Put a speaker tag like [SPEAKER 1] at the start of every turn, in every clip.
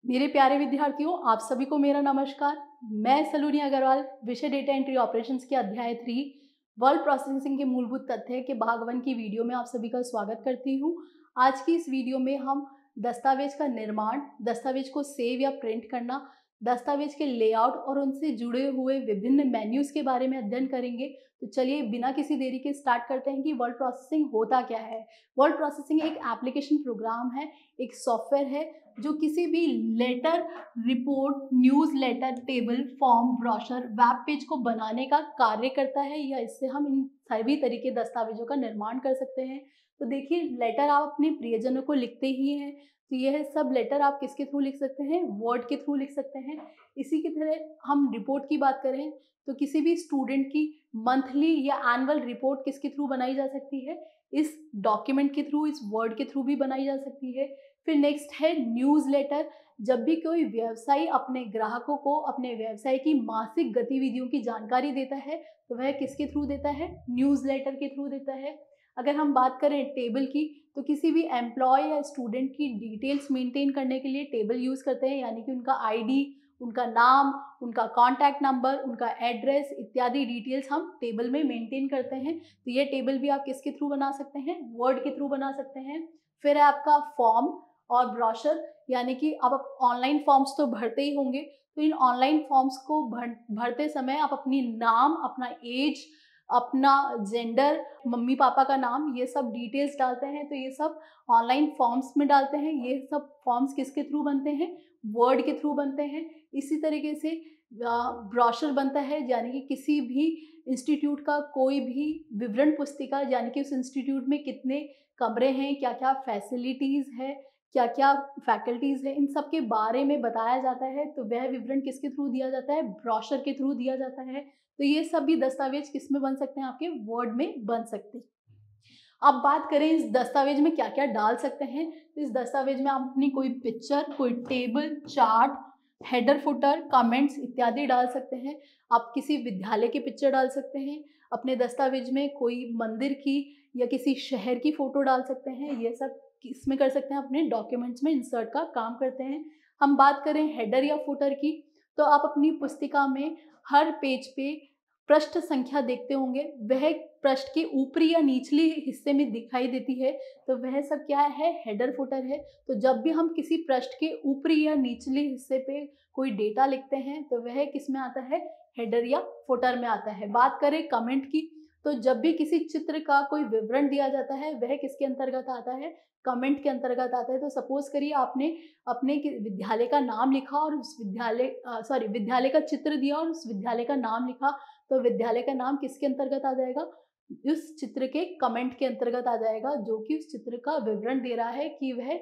[SPEAKER 1] मेरे प्यारे विद्यार्थियों, आप सभी को मेरा नमस्कार। मैं सलोनी अग्रवाल, विषय डेटा एंट्री ऑपरेशंस के अध्याय 3 वर्ड प्रोसेसिंग के मूलभूत तथ्य के भाग 1 की वीडियो में आप सभी का स्वागत करती हूँ। आज की इस वीडियो में हम दस्तावेज का निर्माण, दस्तावेज को सेव या प्रिंट करना, दस्तावेज के लेआउट और उनसे जुड़े हुए विभिन्न मेन्यूज के बारे में अध्ययन करेंगे। तो चलिए बिना किसी देरी के स्टार्ट करते हैं कि वर्ड प्रोसेसिंग होता क्या है। वर्ड प्रोसेसिंग एक एप्लीकेशन प्रोग्राम है, एक सॉफ्टवेयर है जो किसी भी letter, report, newsletter, table, form, brochure, web page को बनाने का कार्य करता है, या इससे हम इन सभी तरीके दस्तावेजों का निर्माण कर सकते हैं। तो देखिए, लेटर आप अपने प्रियजनों को लिखते ही हैं, तो यह सब लेटर आप किसके थ्रू लिख सकते हैं? वर्ड के थ्रू लिख सकते हैं। इसी की तरह हम रिपोर्ट की बात करें तो किसी भी स्टूडेंट की मंथली या एनुअल रिपोर्ट किसके थ्रू बनाई जा सकती है? इस डॉक्यूमेंट के थ्रू, इस वर्ड के थ्रू भी बनाई जा सकती है। फिर नेक्स्ट है न्यूज़ लेटर। जब भी कोई व्यवसायी अपने ग्राहकों को अपने व्यवसाय की मासिक गतिविधियों की जानकारी देता है, तो वह किसके थ्रू देता है? न्यूज़ लेटर के थ्रू देता है। अगर हम बात करें टेबल की, तो किसी भी एम्प्लॉय या स्टूडेंट की डिटेल्स मेंटेन करने के लिए टेबल यूज़ करते हैं, यानी कि उनका आईडी, उनका नाम, उनका कॉन्टैक्ट नंबर, उनका एड्रेस इत्यादि डिटेल्स हम टेबल में मेंटेन करते हैं। तो ये टेबल भी आप किसके थ्रू बना सकते हैं? वर्ड के थ्रू बना सकते हैं। फिर है आपका फॉर्म और ब्रोशर, यानी कि आप ऑनलाइन फॉर्म्स तो भरते ही होंगे, तो इन ऑनलाइन फॉर्म्स को भरते समय आप अपनी नाम, अपना एज, अपना जेंडर, मम्मी पापा का नाम, ये सब डिटेल्स डालते हैं। तो ये सब ऑनलाइन फॉर्म्स में डालते हैं। ये सब फॉर्म्स किसके थ्रू बनते हैं? वर्ड के थ्रू बनते हैं। इसी तरीके से ब्रोशर बनता है, यानी कि किसी भी इंस्टीट्यूट का कोई भी विवरण पुस्तिका, यानी कि उस इंस्टीट्यूट में कितने कमरे हैं, क्या क्या फैसिलिटीज़ है, क्या क्या फैकल्टीज़ है, इन सब के बारे में बताया जाता है। तो वह विवरण किसके थ्रू दिया जाता है? ब्रोशर के थ्रू दिया जाता है। तो ये सभी दस्तावेज किस में बन सकते हैं? आपके वर्ड में बन सकते हैं। अब बात करें इस दस्तावेज में क्या क्या डाल सकते हैं, तो इस दस्तावेज में आप अपनी कोई पिक्चर, कोई table, chart, header, footer, comments इत्यादि डाल सकते हैं। आप किसी विद्यालय की पिक्चर डाल सकते हैं, अपने दस्तावेज में कोई मंदिर की या किसी शहर की फ़ोटो डाल सकते हैं। ये सब इसमें कर सकते हैं, अपने डॉक्यूमेंट्स में इंसर्ट का काम करते हैं। हम बात करें हेडर या फुटर की, तो आप अपनी पुस्तिका में हर पेज पे पृष्ठ संख्या देखते होंगे, वह पृष्ठ के ऊपरी या निचले हिस्से में दिखाई देती है, तो वह सब क्या है? हेडर फुटर है। तो जब भी हम किसी पृष्ठ के ऊपरी या निचले हिस्से पे कोई डेटा लिखते हैं, तो वह किस में आता है? हेडर या फुटर में आता है। बात करें कमेंट की, तो जब भी किसी चित्र का कोई विवरण दिया जाता है, वह किसके अंतर्गत आता है? कमेंट के अंतर्गत आता है। तो सपोज करिए आपने अपने विद्यालय का नाम लिखा और उस विद्यालय का चित्र दिया और उस विद्यालय का नाम लिखा, तो विद्यालय का नाम किसके अंतर्गत आ जाएगा? उस चित्र के कमेंट के अंतर्गत आ जाएगा, जो कि उस चित्र का विवरण दे रहा है कि वह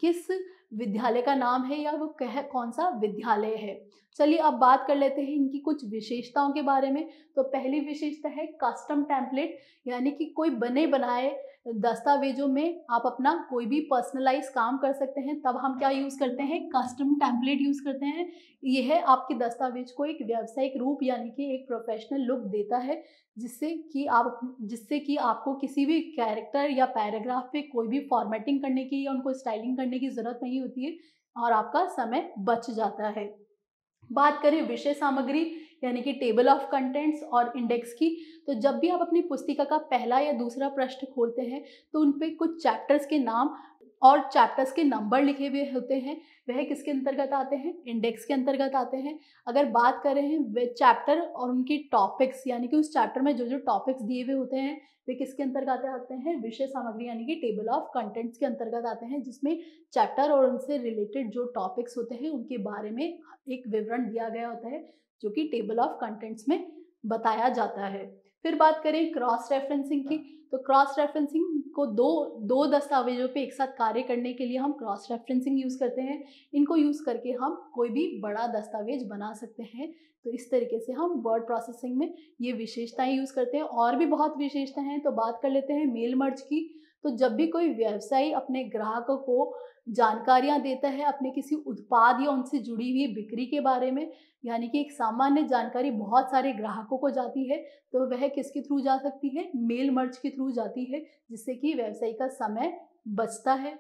[SPEAKER 1] किस विद्यालय का नाम है या वो कौन सा विद्यालय है। चलिए अब बात कर लेते हैं इनकी कुछ विशेषताओं के बारे में। तो पहली विशेषता है कस्टम टेम्पलेट, यानी कि कोई बने बनाए दस्तावेजों में आप अपना कोई भी पर्सनलाइज काम कर सकते हैं। तब हम क्या यूज़ करते हैं? कस्टम टेम्पलेट यूज़ करते हैं। यह आपके दस्तावेज को एक व्यावसायिक रूप, यानी कि एक प्रोफेशनल लुक देता है, जिससे कि आपको किसी भी कैरेक्टर या पैराग्राफ पे कोई भी फॉर्मेटिंग करने की या उनको स्टाइलिंग करने की ज़रूरत नहीं होती है और आपका समय बच जाता है। बात करें विषय सामग्री, यानी कि टेबल ऑफ कंटेंट्स और इंडेक्स की, तो जब भी आप अपनी पुस्तिका का पहला या दूसरा पृष्ठ खोलते हैं, तो उन पे कुछ चैप्टर्स के नाम और चैप्टर्स के नंबर लिखे हुए होते हैं। वह किसके अंतर्गत आते हैं? इंडेक्स के अंतर्गत आते हैं। अगर बात करें वे चैप्टर और उनकी टॉपिक्स, यानी कि उस चैप्टर में जो जो टॉपिक्स दिए हुए होते हैं, वे किसके अंतर्गत आते हैं? विषय सामग्री, यानी कि टेबल ऑफ कंटेंट्स के अंतर्गत आते हैं, जिसमें चैप्टर और उनसे रिलेटेड जो टॉपिक्स होते हैं उनके बारे में एक विवरण दिया गया होता है, जो कि टेबल ऑफ कंटेंट्स में बताया जाता है। फिर बात करें क्रॉस रेफरेंसिंग की, तो क्रॉस रेफरेंसिंग को दो दस्तावेजों पे एक साथ कार्य करने के लिए हम क्रॉस रेफरेंसिंग यूज़ करते हैं। इनको यूज़ करके हम कोई भी बड़ा दस्तावेज बना सकते हैं। तो इस तरीके से हम वर्ड प्रोसेसिंग में ये विशेषताएं यूज़ करते हैं। और भी बहुत विशेषताएं हैं, तो बात कर लेते हैं मेल मर्ज की। तो जब भी कोई व्यवसायी अपने ग्राहकों को जानकारियां देता है अपने किसी उत्पाद या उनसे जुड़ी हुई बिक्री के बारे में, यानी कि एक सामान्य जानकारी बहुत सारे ग्राहकों को जाती है, तो वह किसके थ्रू जा सकती है? मेल मर्ज के थ्रू जाती है, जिससे कि व्यवसायी का समय बचता है।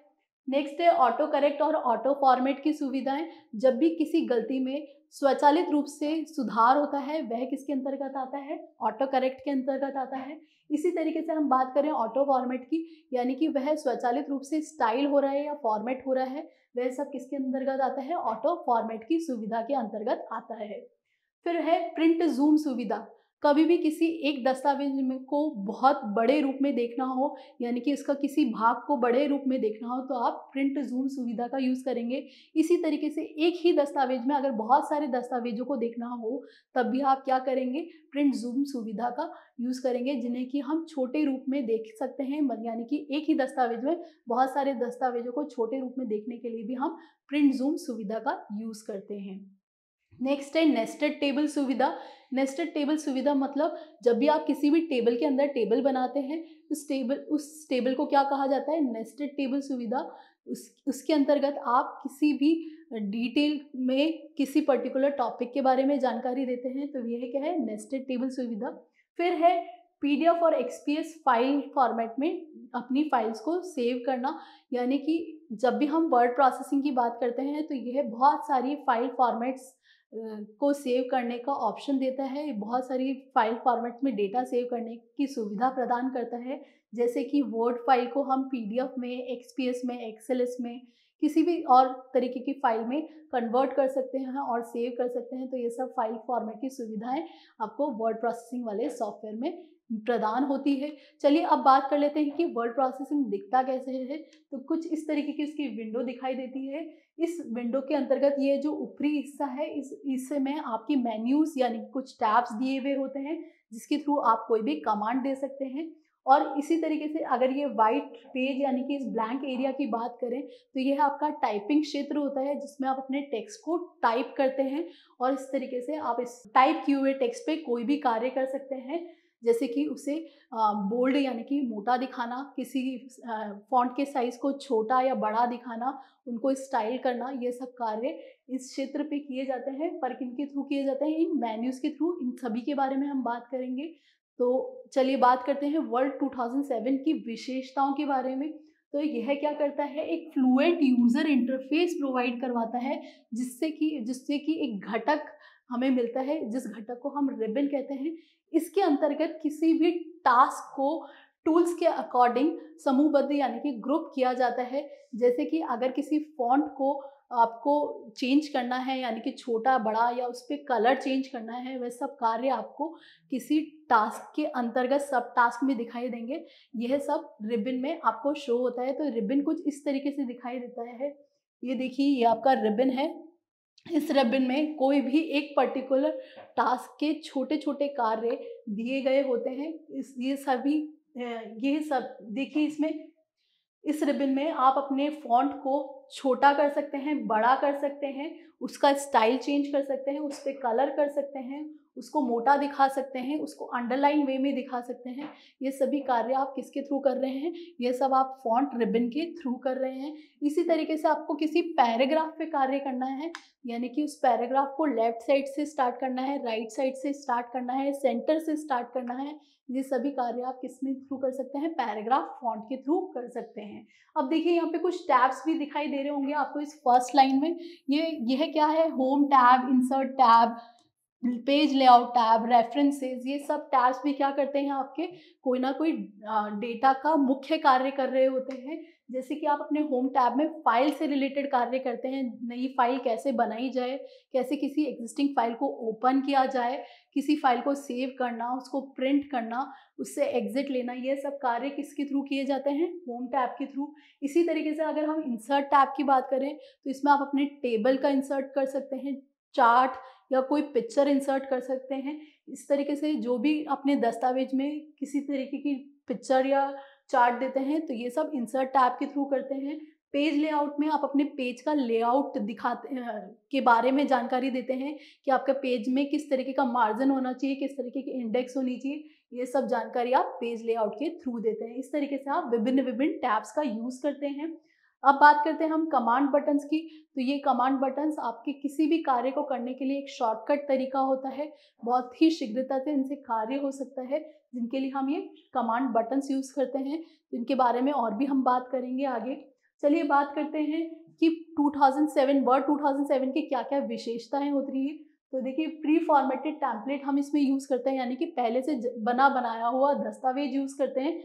[SPEAKER 1] नेक्स्ट है ऑटो करेक्ट और ऑटो फॉर्मेट की सुविधाएं। जब भी किसी गलती में स्वचालित रूप से सुधार होता है वह किसके अंतर्गत आता है, ऑटो करेक्ट के अंतर्गत आता है। इसी तरीके से हम बात करें ऑटो फॉर्मेट की, यानी कि वह स्वचालित रूप से स्टाइल हो रहा है या फॉर्मेट हो रहा है, वह सब किसके अंतर्गत आता है, ऑटो फॉर्मेट की सुविधा के अंतर्गत आता है। फिर है प्रिंट जूम सुविधा। कभी भी किसी एक दस्तावेज में को बहुत बड़े रूप में देखना हो, यानी कि इसका किसी भाग को बड़े रूप में देखना हो, तो आप प्रिंट जूम सुविधा का यूज़ करेंगे। इसी तरीके से एक ही दस्तावेज में अगर बहुत सारे दस्तावेजों को देखना हो, तब भी आप क्या करेंगे, प्रिंट जूम सुविधा का यूज़ करेंगे, जिन्हें कि हम छोटे रूप में देख सकते हैं। यानी कि एक ही दस्तावेज में बहुत सारे दस्तावेजों को छोटे रूप में देखने के लिए भी हम प्रिंट जूम सुविधा का यूज़ करते हैं। नेक्स्ट है नेस्टेड टेबल सुविधा। नेस्टेड टेबल सुविधा मतलब जब भी आप किसी भी टेबल के अंदर टेबल बनाते हैं, उस टेबल को क्या कहा जाता है, नेस्टेड टेबल सुविधा। उसके अंतर्गत आप किसी भी डिटेल में किसी पर्टिकुलर टॉपिक के बारे में जानकारी देते हैं, तो यह क्या है, नेस्टेड टेबल सुविधा। फिर है पीडीएफ और एक्सपीएस फाइल फॉर्मेट में अपनी फाइल्स को सेव करना, यानी कि जब भी हम वर्ड प्रोसेसिंग की बात करते हैं तो यह बहुत सारी फाइल फॉर्मेट्स को सेव करने का ऑप्शन देता है। बहुत सारी फाइल फॉर्मेट्स में डेटा सेव करने की सुविधा प्रदान करता है, जैसे कि वर्ड फाइल को हम पीडीएफ में, एक्सपीएस में, एक्सएलएस में, किसी भी और तरीके की फाइल में कन्वर्ट कर सकते हैं और सेव कर सकते हैं। तो ये सब फाइल फॉर्मेट की सुविधाएं आपको वर्ड प्रोसेसिंग वाले सॉफ्टवेयर में प्रदान होती है। चलिए अब बात कर लेते हैं कि वर्ड प्रोसेसिंग दिखता कैसे है। तो कुछ इस तरीके की इसकी विंडो दिखाई देती है। इस विंडो के अंतर्गत ये जो ऊपरी हिस्सा है, इस हिस्से में आपकी मेन्यूज यानी कुछ टैब्स दिए हुए होते हैं, जिसके थ्रू आप कोई भी कमांड दे सकते हैं। और इसी तरीके से अगर ये वाइट पेज यानी कि इस ब्लैंक एरिया की बात करें, तो यह आपका टाइपिंग क्षेत्र होता है, जिसमें आप अपने टेक्स्ट को टाइप करते हैं और इस तरीके से आप इस टाइप किए हुए टेक्स्ट पे कोई भी कार्य कर सकते हैं, जैसे कि उसे बोल्ड यानी कि मोटा दिखाना, किसी फॉन्ट के साइज़ को छोटा या बड़ा दिखाना, उनको स्टाइल करना, ये सब कार्य इस क्षेत्र पे किए जाते हैं। पर किनके थ्रू किए जाते हैं, इन मेन्यूज़ के थ्रू। इन सभी के बारे में हम बात करेंगे। तो चलिए बात करते हैं वर्ड 2007 की विशेषताओं के बारे में। तो यह क्या करता है, एक फ्लुएंट यूज़र इंटरफेस प्रोवाइड करवाता है, जिससे कि एक घटक हमें मिलता है, जिस घटक को हम रिबन कहते हैं। इसके अंतर्गत किसी भी टास्क को टूल्स के अकॉर्डिंग समूहबद्ध यानी कि ग्रुप किया जाता है। जैसे कि अगर किसी फॉन्ट को आपको चेंज करना है, यानी कि छोटा बड़ा, या उस पर कलर चेंज करना है, वह सब कार्य आपको किसी टास्क के अंतर्गत सब टास्क में दिखाई देंगे। यह सब रिबन में आपको शो होता है। तो रिबन कुछ इस तरीके से दिखाई देता है। ये देखिए, ये आपका रिबन है। इस रिबन में कोई भी एक पर्टिकुलर टास्क के छोटे छोटे कार्य दिए गए होते हैं। ये सब देखिए, इसमें इस रिबन में आप अपने फॉन्ट को छोटा कर सकते हैं, बड़ा कर सकते हैं, उसका स्टाइल चेंज कर सकते हैं, उस पर कलर कर सकते हैं, उसको मोटा दिखा सकते हैं, उसको अंडरलाइन वे में दिखा सकते हैं। ये सभी कार्य आप किसके थ्रू कर रहे हैं, ये सब आप फॉन्ट रिबन के थ्रू कर रहे हैं। इसी तरीके से आपको किसी पैराग्राफ पे कार्य करना है, यानी कि उस पैराग्राफ को लेफ्ट साइड से स्टार्ट करना है, राइट साइड से स्टार्ट करना है, सेंटर से स्टार्ट करना है। ये सभी कार्य आप किसमें थ्रू कर सकते हैं, पैराग्राफ फॉन्ट के थ्रू कर सकते हैं। अब देखिए, यहाँ पे कुछ टैब्स भी दिखाई दे रहे होंगे आपको इस फर्स्ट लाइन में। यह क्या है, home tab, insert tab, page layout tab, references, ये सब टैब्स भी क्या करते हैं, आपके कोई ना कोई डेटा का मुख्य कार्य कर रहे होते हैं। जैसे कि आप अपने होम टैब में फाइल से रिलेटेड कार्य करते हैं, नई फाइल कैसे बनाई जाए, कैसे किसी एग्जिस्टिंग फाइल को ओपन किया जाए, किसी फाइल को सेव करना, उसको प्रिंट करना, उससे एग्जिट लेना, ये सब कार्य किसके थ्रू किए जाते हैं, होम टैब के थ्रू। इसी तरीके से अगर हम इंसर्ट टैब की बात करें, तो इसमें आप अपने टेबल का इंसर्ट कर सकते हैं, चार्ट या कोई पिक्चर इंसर्ट कर सकते हैं। इस तरीके से जो भी अपने दस्तावेज में किसी तरीके की पिक्चर या चार्ट देते हैं, तो ये सब इंसर्ट टैब के थ्रू करते हैं। पेज लेआउट में आप अपने पेज का लेआउट दिखाते के बारे में जानकारी देते हैं कि आपका पेज में किस तरीके का मार्जिन होना चाहिए, किस तरीके की इंडेक्स होनी चाहिए। ये सब जानकारी आप पेज लेआउट के थ्रू देते हैं। इस तरीके से आप विभिन्न टैब्स का यूज़ करते हैं। अब बात करते हैं हम कमांड बटन्स की। तो ये कमांड बटन्स आपके किसी भी कार्य को करने के लिए एक शॉर्टकट तरीका होता है। बहुत ही शीघ्रता से इनसे कार्य हो सकता है, जिनके लिए हम ये कमांड बटन्स यूज़ करते हैं। तो इनके बारे में और भी हम बात करेंगे आगे। चलिए बात करते हैं कि 2007 वर्ड 2007 की क्या क्या विशेषताएं होती है। तो देखिए प्री फॉर्मेटेड टेम्पलेट हम इसमें यूज़ करते हैं, यानी कि पहले से बना बनाया हुआ दस्तावेज यूज़ करते हैं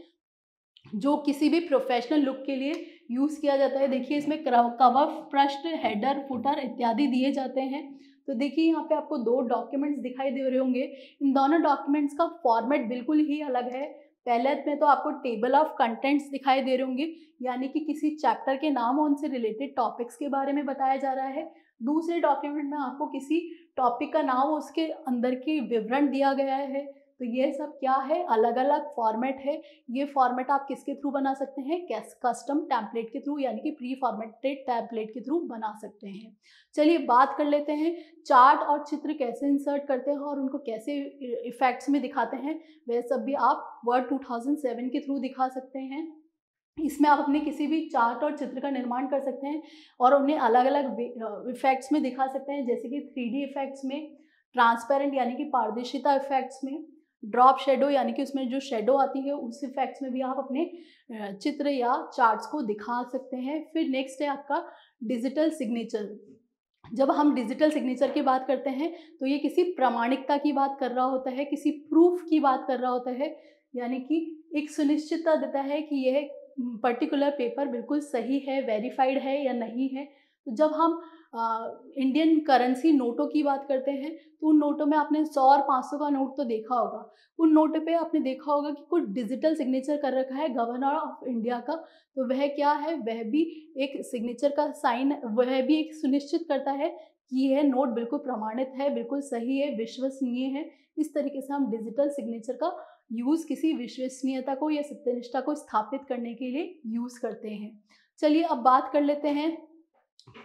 [SPEAKER 1] जो किसी भी प्रोफेशनल लुक के लिए यूज़ किया जाता है। देखिए इसमें कवर, पृष्ठ, हेडर, फुटर इत्यादि दिए जाते हैं। तो देखिए यहाँ पे आपको 2 डॉक्यूमेंट्स दिखाई दे रहे होंगे। इन दोनों डॉक्यूमेंट्स का फॉर्मेट बिल्कुल ही अलग है। पहले में तो आपको टेबल ऑफ कंटेंट्स दिखाई दे रहे होंगे, यानी कि किसी चैप्टर के नाम और उनसे रिलेटेड टॉपिक्स के बारे में बताया जा रहा है। दूसरे डॉक्यूमेंट में आपको किसी टॉपिक का नाम और उसके अंदर की विवरण दिया गया है। तो ये सब क्या है, अलग अलग फॉर्मेट है। ये फॉर्मेट आप किसके थ्रू बना सकते हैं, कस्टम टेम्पलेट के थ्रू, यानी कि प्री फॉर्मेटेड टेम्पलेट के थ्रू बना सकते हैं। चलिए बात कर लेते हैं चार्ट और चित्र कैसे इंसर्ट करते हैं और उनको कैसे इफेक्ट्स में दिखाते हैं। वह सब भी आप वर्ड 2007 के थ्रू दिखा सकते हैं। इसमें आप अपने किसी भी चार्ट और चित्र का निर्माण कर सकते हैं और उन्हें अलग अलग इफेक्ट्स में दिखा सकते हैं, जैसे कि 3D इफेक्ट्स में, ट्रांसपेरेंट यानी कि पारदर्शिता इफेक्ट्स में, ड्रॉप शेडो यानी कि उसमें जो शेडो आती है उस इफेक्ट्स में भी आप अपने चित्र या चार्ट्स को दिखा सकते हैं। फिर नेक्स्ट है आपका डिजिटल सिग्नेचर। जब हम डिजिटल सिग्नेचर की बात करते हैं तो ये किसी प्रामाणिकता की बात कर रहा होता है, किसी प्रूफ की बात कर रहा होता है, यानी कि एक सुनिश्चितता देता है कि यह पर्टिकुलर पेपर बिल्कुल सही है, वेरीफाइड है या नहीं है। तो जब हम इंडियन करेंसी नोटों की बात करते हैं तो उन नोटों में आपने 100 और 500 का नोट तो देखा होगा। उन नोटों पे आपने देखा होगा कि कुछ डिजिटल सिग्नेचर कर रखा है गवर्नर ऑफ इंडिया का। तो वह क्या है, वह भी एक सिग्नेचर का साइन, वह भी एक सुनिश्चित करता है कि यह नोट बिल्कुल प्रमाणित है, बिल्कुल सही है, विश्वसनीय है। इस तरीके से हम डिजिटल सिग्नेचर का यूज़ किसी विश्वसनीयता को या सत्यनिष्ठा को स्थापित करने के लिए यूज़ करते हैं। चलिए अब बात कर लेते हैं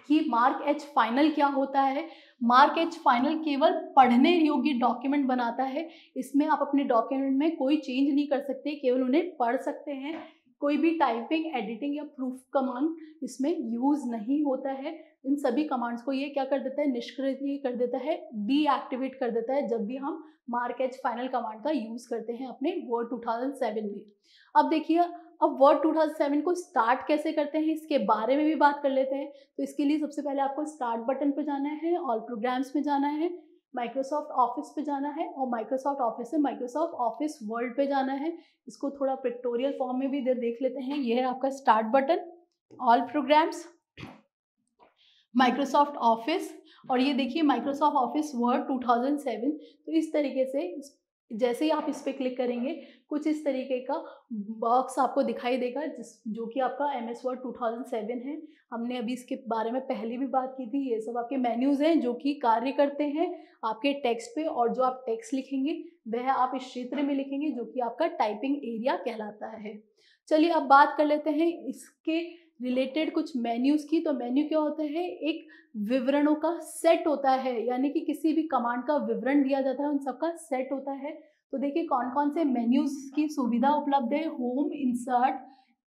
[SPEAKER 1] कि मार्क एच फाइनल क्या होता है। मार्क एच फाइनल केवल पढ़ने योग्य डॉक्यूमेंट बनाता है। इसमें आप अपने डॉक्यूमेंट में कोई चेंज नहीं कर सकते, केवल उन्हें पढ़ सकते हैं। कोई भी टाइपिंग, एडिटिंग या प्रूफ कमांड इसमें यूज़ नहीं होता है। इन सभी कमांड्स को ये क्या कर देता है, निष्क्रिय कर देता है, डीएक्टिवेट कर देता है जब भी हम मार्क एच फाइनल कमांड का यूज़ करते हैं अपने वर्ड 2007 में। अब देखिए, अब वर्ड 2007 को स्टार्ट कैसे करते हैं इसके बारे में भी बात कर लेते हैं। तो इसके लिए सबसे पहले आपको स्टार्ट बटन पर जाना है, ऑल प्रोग्राम्स में जाना है, माइक्रोसॉफ्ट ऑफिस पे जाना है और माइक्रोसॉफ्ट ऑफिस से माइक्रोसॉफ्ट ऑफिस वर्ल्ड पे जाना है। इसको थोड़ा पिक्टोरियल फॉर्म में भी देख लेते हैं। ये है आपका start button, all programmes, Microsoft office और ये देखिए माइक्रोसॉफ्ट ऑफिस वर्ड 2007। तो इस तरीके से जैसे ही आप इस पर क्लिक करेंगे कुछ इस तरीके का बॉक्स आपको दिखाई देगा जो कि आपका MS वर्ड 2007 है। हमने अभी इसके बारे में पहले भी बात की थी। ये सब आपके मेन्यूज़ हैं जो कि कार्य करते हैं आपके टेक्स्ट पे, और जो आप टेक्स्ट लिखेंगे वह आप इस क्षेत्र में लिखेंगे जो कि आपका टाइपिंग एरिया कहलाता है। चलिए अब बात कर लेते हैं इसके रिलेटेड कुछ मेन्यूज़ की। तो मेन्यू क्या होता है, एक विवरणों का सेट होता है, यानी कि किसी भी कमांड का विवरण दिया जाता है, उन सबका सेट होता है। तो देखिए कौन कौन से मेन्यूज़ की सुविधा उपलब्ध है। Home, insert,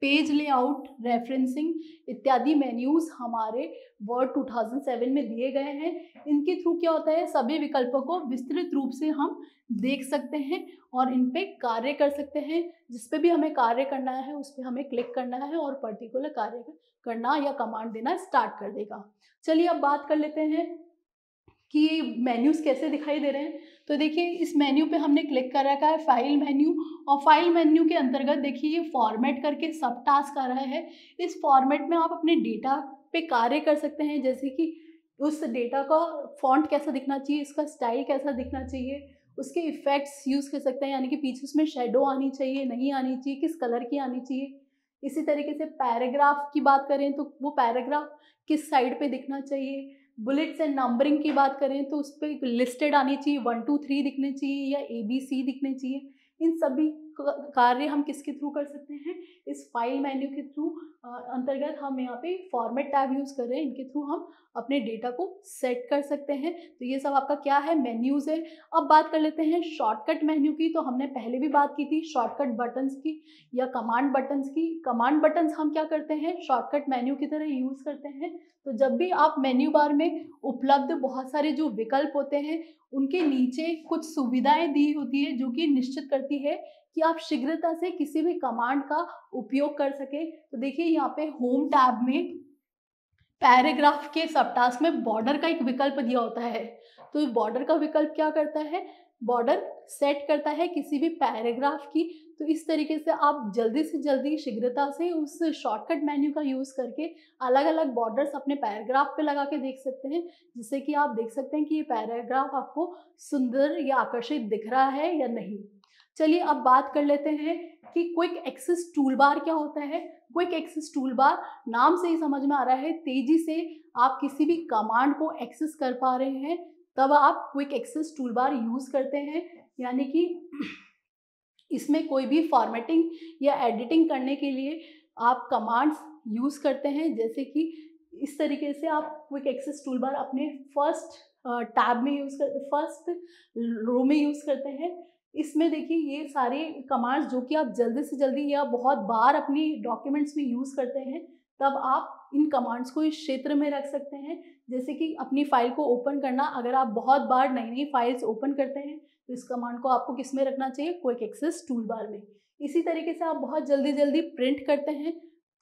[SPEAKER 1] page layout, referencing इत्यादि मेन्यूज़ हमारे वर्ड 2007 में दिए गए हैं। इनके थ्रू क्या होता है, सभी विकल्पों को विस्तृत रूप से हम देख सकते हैं और इन पे कार्य कर सकते हैं। जिस पे भी हमें कार्य करना है उस पर हमें क्लिक करना है और पर्टिकुलर कार्य करना या कमांड देना स्टार्ट कर देगा। चलिए अब बात कर लेते हैं कि ये मेन्यूज़ कैसे दिखाई दे रहे हैं। तो देखिए इस मेन्यू पे हमने क्लिक कर रखा है फाइल मेन्यू, और फाइल मेन्यू के अंतर्गत देखिए ये फॉर्मेट करके सब टास्क आ रहा है। इस फॉर्मेट में आप अपने डेटा पे कार्य कर सकते हैं, जैसे कि उस डेटा का फॉन्ट कैसा दिखना चाहिए, इसका स्टाइल कैसा दिखना चाहिए, उसके इफ़ेक्ट्स यूज़ कर सकते हैं, यानी कि पीछे उसमें शेडो आनी चाहिए, नहीं आनी चाहिए, किस कलर की आनी चाहिए। इसी तरीके से पैराग्राफ की बात करें तो वो पैराग्राफ किस साइड पे दिखना चाहिए। बुलेट्स एंड नंबरिंग की बात करें तो उस पर लिस्टेड आनी चाहिए, 1 2 3 दिखने चाहिए या ABC दिखने चाहिए। इन सभी कार्य हम किसके थ्रू कर सकते हैं, इस फाइल मेन्यू के थ्रू अंतर्गत। हम यहाँ पे फॉर्मेट टैब यूज़ कर रहे हैं, इनके थ्रू हम अपने डेटा को सेट कर सकते हैं। तो ये सब आपका क्या है, मेन्यूज़ है। अब बात कर लेते हैं शॉर्टकट मेन्यू की। तो हमने पहले भी बात की थी शॉर्टकट बटन्स की या कमांड बटन्स की। कमांड बटन्स हम क्या करते हैं, शॉर्टकट मेन्यू की तरह यूज़ करते हैं। तो जब भी आप मेन्यू बार में उपलब्ध बहुत सारे जो विकल्प होते हैं उनके नीचे कुछ सुविधाएं दी होती है जो कि निश्चित करती है कि आप शीघ्रता से किसी भी कमांड का उपयोग कर सके। तो देखिए यहाँ पे होम टैब में पैराग्राफ के सबटास्क में बॉर्डर का एक विकल्प दिया होता है। तो बॉर्डर का विकल्प क्या करता है, बॉर्डर सेट करता है किसी भी पैराग्राफ की। तो इस तरीके से आप जल्दी से जल्दी शीघ्रता से उस शॉर्टकट मेन्यू का यूज़ करके अलग अलग बॉर्डर्स अपने पैराग्राफ पे लगा के देख सकते हैं, जिससे कि आप देख सकते हैं कि ये पैराग्राफ आपको सुंदर या आकर्षित दिख रहा है या नहीं। चलिए अब बात कर लेते हैं कि क्विक एक्सेस टूलबार क्या होता है। क्विक एक्सेस टूलबार नाम से ही समझ में आ रहा है, तेजी से आप किसी भी कमांड को एक्सेस कर पा रहे हैं तब आप क्विक एक्सेस टूलबार यूज़ करते हैं। यानी कि इसमें कोई भी फॉर्मेटिंग या एडिटिंग करने के लिए आप कमांड्स यूज़ करते हैं, जैसे कि इस तरीके से आप क्विक एक्सेस टूलबार अपने फर्स्ट टैब में यूज़ कर फर्स्ट रो में यूज़ करते हैं। इसमें देखिए ये सारे कमांड्स जो कि आप जल्दी से जल्दी या बहुत बार अपनी डॉक्यूमेंट्स में यूज़ करते हैं, तब आप इन कमांड्स को इस क्षेत्र में रख सकते हैं। जैसे कि अपनी फाइल को ओपन करना, अगर आप बहुत बार नई नई फाइल्स ओपन करते हैं तो इस कमांड को आपको किस में रखना चाहिए, क्विक एक्सेस टूलबार में। इसी तरीके से आप बहुत जल्दी जल्दी प्रिंट करते हैं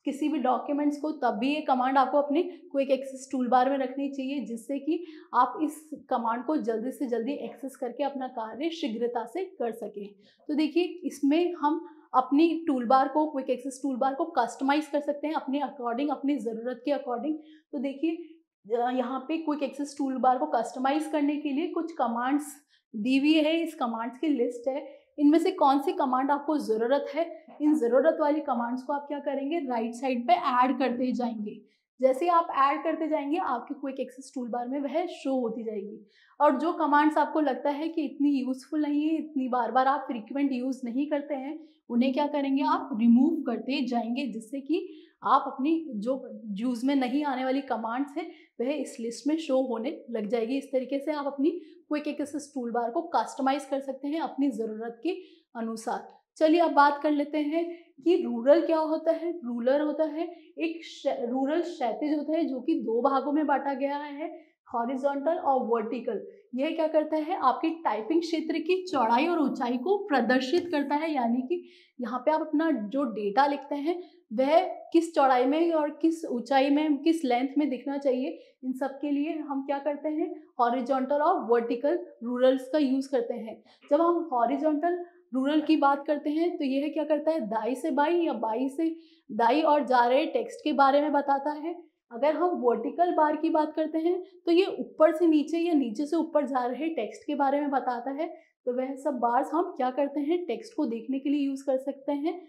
[SPEAKER 1] किसी भी डॉक्यूमेंट्स को, तब भी ये कमांड आपको अपने क्विक एक्सेस टूलबार में रखनी चाहिए, जिससे कि आप इस कमांड को जल्दी से जल्दी एक्सेस करके अपना कार्य शीघ्रता से कर सकें। तो देखिए इसमें हम अपनी टूलबार को, क्विक एक्सेस टूलबार को कस्टमाइज़ कर सकते हैं अपने अकॉर्डिंग, अपनी ज़रूरत के अकॉर्डिंग। तो देखिए यहाँ पे क्विक एक्सेस टूलबार को कस्टमाइज़ करने के लिए कुछ कमांड्स दी हुई है, इस कमांड्स की लिस्ट है। इनमें से कौन सी कमांड आपको ज़रूरत है, इन ज़रूरत वाली कमांड्स को आप क्या करेंगे, राइट साइड पे ऐड करते जाएंगे। जैसे आप ऐड करते जाएंगे आपके क्विक एक्सेस टूलबार में वह शो होती जाएगी। और जो कमांड्स आपको लगता है कि इतनी यूज़फुल नहीं है, इतनी बार बार आप फ्रीक्वेंट यूज़ नहीं करते हैं, उन्हें क्या करेंगे, आप रिमूव करते जाएंगे, जिससे कि आप अपनी जो यूज़ में नहीं आने वाली कमांड्स हैं वह इस लिस्ट में शो होने लग जाएगी। इस तरीके से आप अपनी क्विक एक्सेस टूलबार को कस्टमाइज़ कर सकते हैं अपनी ज़रूरत के अनुसार। चलिए अब बात कर लेते हैं कि रूरल क्या होता है। रूरल होता है एक रूरल क्षैतिज होता है जो कि दो भागों में बांटा गया है, हॉरिजॉन्टल और वर्टिकल। यह क्या करता है, आपकी टाइपिंग क्षेत्र की चौड़ाई और ऊंचाई को प्रदर्शित करता है। यानी कि यहाँ पे आप अपना जो डेटा लिखते हैं वह किस चौड़ाई में और किस ऊंचाई में, किस लेंथ में दिखना चाहिए, इन सब के लिए हम क्या करते हैं, हॉरिजॉन्टल और वर्टिकल रूरल्स का यूज़ करते हैं। जब हम हॉरिजॉन्टल रूरल की बात करते हैं तो यह क्या करता है, दाई से बाई या बाई से दाई और जा रहे टेक्स्ट के बारे में बताता है। अगर हम वर्टिकल बार की बात करते हैं तो ये ऊपर से नीचे या नीचे से ऊपर जा रहे टेक्स्ट के बारे में बताता है। तो वह सब बार्स हम क्या करते हैं, टेक्स्ट को देखने के लिए यूज़ कर सकते हैं।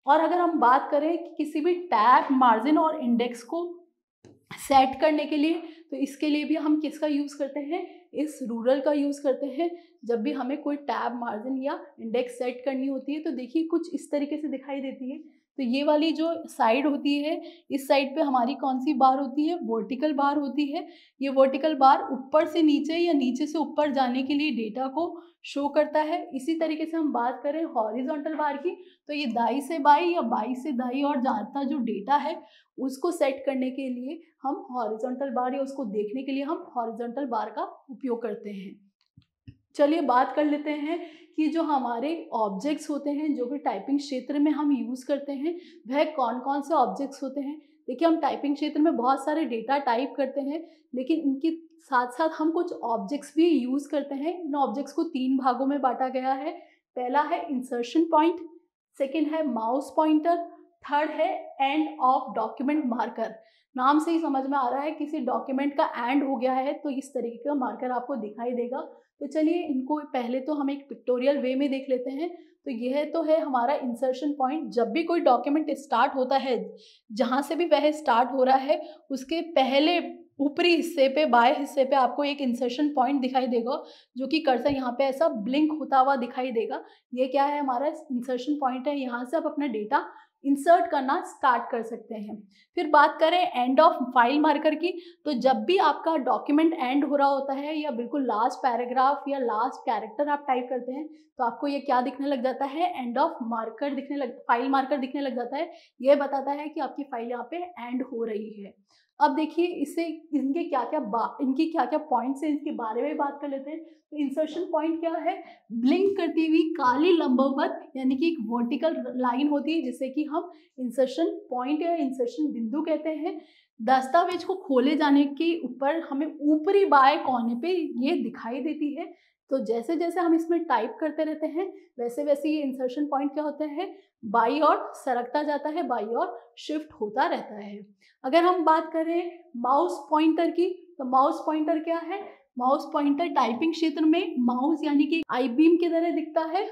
[SPEAKER 1] और अगर हम बात करें कि किसी भी टैब, मार्जिन और इंडेक्स को सेट करने के लिए, तो इसके लिए भी हम किसका यूज़ करते हैं, इस रूरल का यूज़ करते हैं। जब भी हमें कोई टैब, मार्जिन या इंडेक्स सेट करनी होती है तो देखिए कुछ इस तरीके से दिखाई देती है। तो ये वाली जो साइड होती है, इस साइड पे हमारी कौन सी बार होती है, वर्टिकल बार होती है। ये वर्टिकल बार ऊपर से नीचे या नीचे से ऊपर जाने के लिए डेटा को शो करता है। इसी तरीके से हम बात करें हॉरिजॉन्टल बार की, तो ये दाई से बाई या बाई से दाई और जाता जो डेटा है उसको सेट करने के लिए हम हॉरिजॉन्टल बार या उसको देखने के लिए हम हॉरिजॉन्टल बार का उपयोग करते हैं। चलिए बात कर लेते हैं कि जो हमारे ऑब्जेक्ट्स होते हैं, जो भी टाइपिंग क्षेत्र में हम यूज़ करते हैं, वह कौन कौन से ऑब्जेक्ट्स होते हैं। देखिए हम टाइपिंग क्षेत्र में बहुत सारे डेटा टाइप करते हैं, लेकिन इनके साथ साथ हम कुछ ऑब्जेक्ट्स भी यूज़ करते हैं। इन ऑब्जेक्ट्स को 3 भागों में बांटा गया है। पहला है इंसर्शन पॉइंट, सेकेंड है माउस पॉइंटर, थर्ड है एंड ऑफ डॉक्यूमेंट मार्कर। नाम से ही समझ में आ रहा है किसी डॉक्यूमेंट का एंड हो गया है तो इस तरीके का मार्कर आपको दिखाई देगा। तो चलिए इनको पहले तो हम एक पिक्टोरियल वे में देख लेते हैं। तो यह तो है हमारा इंसर्शन पॉइंट। जब भी कोई डॉक्यूमेंट स्टार्ट होता है, जहाँ से भी वह स्टार्ट हो रहा है, उसके पहले ऊपरी हिस्से पे, बाएं हिस्से पे आपको एक इंसर्शन पॉइंट दिखाई देगा, जो कि कर्सर यहाँ पे ऐसा ब्लिंक होता हुआ दिखाई देगा। ये क्या है, हमारा इंसर्शन पॉइंट है। यहाँ से आप अपना डेटा इंसर्ट करना स्टार्ट कर सकते हैं। फिर बात करें एंड ऑफ फाइल मार्कर की, तो जब भी आपका डॉक्यूमेंट एंड हो रहा होता है या बिल्कुल लास्ट पैराग्राफ या लास्ट कैरेक्टर आप टाइप करते हैं, तो आपको ये क्या दिखने लग जाता है, एंड ऑफ मार्कर दिखने लग, फाइल मार्कर दिखने लग जाता है। यह बताता है कि आपकी फाइल यहाँ पे एंड हो रही है। अब देखिए इससे इनकी क्या क्या पॉइंट्स हैं, इनके बारे में बात कर लेते हैं। तो इंसर्शन पॉइंट क्या है? ब्लिंक करती हुई काली लंबवत यानी कि एक वर्टिकल लाइन होती है जिसे कि हम इंसर्शन पॉइंट या इंसर्शन बिंदु कहते हैं। दस्तावेज को खोले जाने के ऊपर हमें ऊपरी बाएं कोने पे ये दिखाई देती है। तो जैसे जैसे हम इसमें टाइप करते रहते हैं वैसे वैसे ये इंसर्शन पॉइंट क्या होता है, बाई ओर सरकता जाता है, बाई ओर शिफ्ट होता रहता है। अगर हम बात करें माउस पॉइंटर की, तो माउस पॉइंटर क्या है? माउस पॉइंटर टाइपिंग क्षेत्र में माउस यानी कि आई बीम की तरह दिखता है।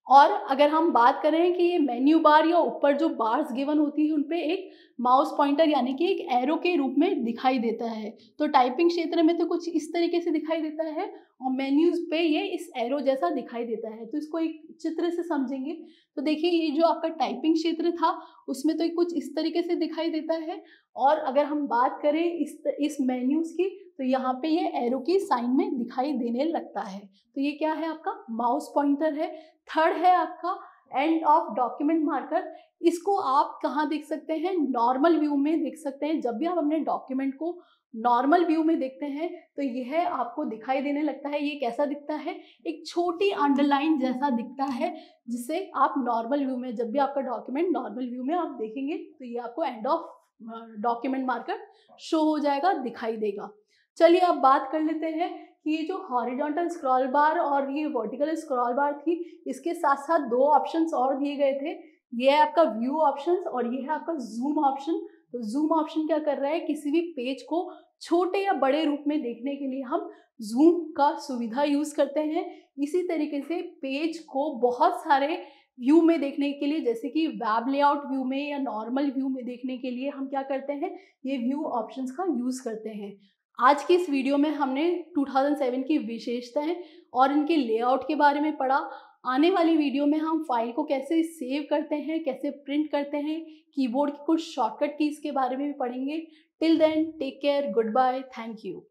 [SPEAKER 1] और अगर हम बात करें कि ये मेन्यू बार या ऊपर जो बार्स गिवन होती है उन पे एक माउस पॉइंटर यानी कि एक एरो के रूप में दिखाई देता है। तो टाइपिंग क्षेत्र में तो कुछ इस तरीके से दिखाई देता है और मेन्यूज पे ये इस एरो जैसा दिखाई देता है। तो इसको एक चित्र से समझेंगे तो देखिए ये जो आपका टाइपिंग क्षेत्र था उसमें तो कुछ इस तरीके से दिखाई देता है। और अगर हम बात करें इस मेन्यूज की तो यहाँ पे ये एरो की साइन में दिखाई देने लगता है। तो ये क्या है? आपका माउस पॉइंटर है। थर्ड है आपका एंड ऑफ डॉक्यूमेंट मार्कर। इसको आप कहाँ देख सकते हैं? नॉर्मल व्यू में देख सकते हैं। जब भी आप अपने डॉक्यूमेंट को नॉर्मल व्यू में देखते हैं तो यह आपको दिखाई देने लगता है। ये कैसा दिखता है? एक छोटी अंडरलाइन जैसा दिखता है जिसे आप नॉर्मल व्यू में, जब भी आपका डॉक्यूमेंट नॉर्मल व्यू में आप देखेंगे तो ये आपको end of document marker show हो जाएगा, दिखाई देगा। चलिए अब बात कर लेते हैं कि ये जो हॉरिजॉन्टल स्क्रॉल बार और ये वर्टिकल स्क्रॉल बार थी इसके साथ साथ दो ऑप्शंस और दिए गए थे। ये है आपका व्यू ऑप्शंस और ये है आपका जूम ऑप्शन। तो जूम ऑप्शन क्या कर रहा है? किसी भी पेज को छोटे या बड़े रूप में देखने के लिए हम जूम का सुविधा यूज करते हैं। इसी तरीके से पेज को बहुत सारे व्यू में देखने के लिए, जैसे कि वेब लेआउट व्यू में या नॉर्मल व्यू में देखने के लिए हम क्या करते हैं? ये व्यू ऑप्शंस का यूज करते हैं। आज की इस वीडियो में हमने 2007 की विशेषताएं और इनके लेआउट के बारे में पढ़ा। आने वाली वीडियो में हम फाइल को कैसे सेव करते हैं, कैसे प्रिंट करते हैं, कीबोर्ड की कुछ शॉर्टकट कीज के बारे में भी पढ़ेंगे। Till then take care, goodbye, thank you.